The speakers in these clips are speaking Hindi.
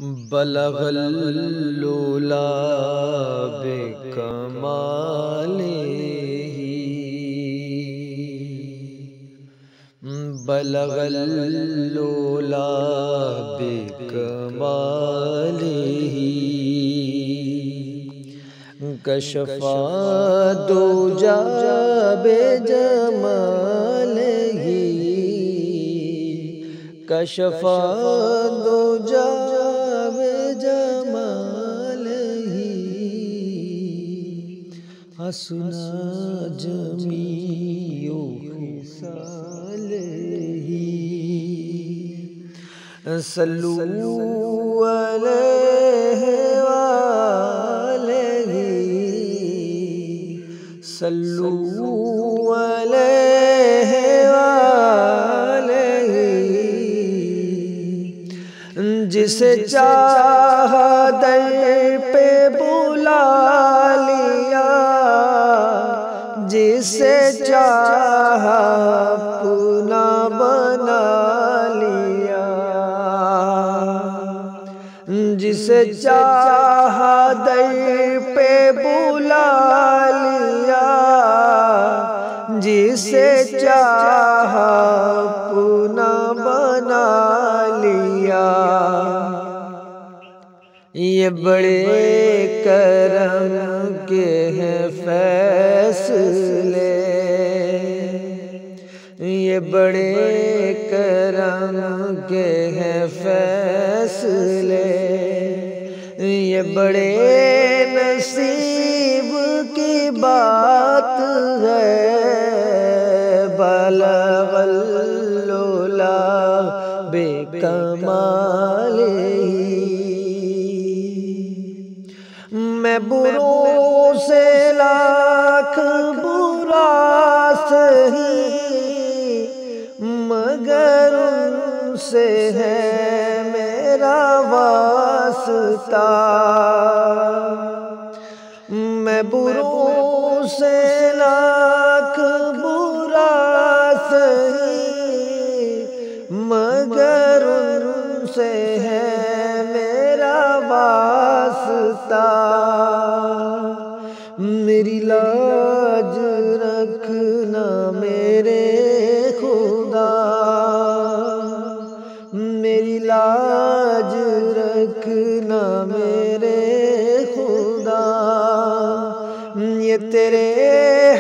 बलगल लूला बेकमालिही, बलगल लूला बेकमालिही, कशफा दूजा बेजमालिही, कशफा दूजा बेजमालिही, हसना जमीउ खिसालिही, सल्लू अलैहि वालैहि, सल्लू अलैहि वालैहि, जिसे चाहा दर पे बुला लिया, जिसे चाहा अपना बना लिया, जिसे चाहा दर पे बुला लिया, जिसे चाहा अपना बना लिया। ये बड़े करम के हैं फैसले, ये बड़े करम के हैं फैसले, ये बड़े नसीब की बात है। बलगल लूला बेकमालिही, मैं बुरों से लाख बुरा सही, मगर उनसे है मेरा वास्ता। मैं बुरों से लाख बुरा सही, मगर उनसे है मेरा वास्ता। मेरी लाज रखना मेरे खुदा, मेरी लाज रखना मेरे खुदा, ये तेरे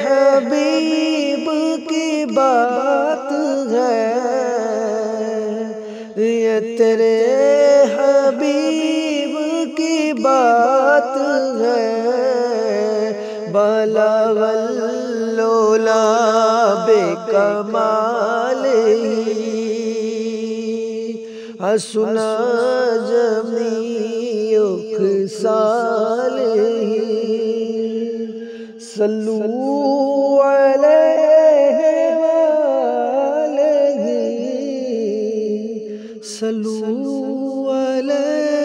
हबीब की बात है, ये तेरे हबीब की बात है। बलगल लूला बेकमालिही, हसना जमीउ खिसालिही, सल्लू अलैहि वालैहि, सल्लू अलैहि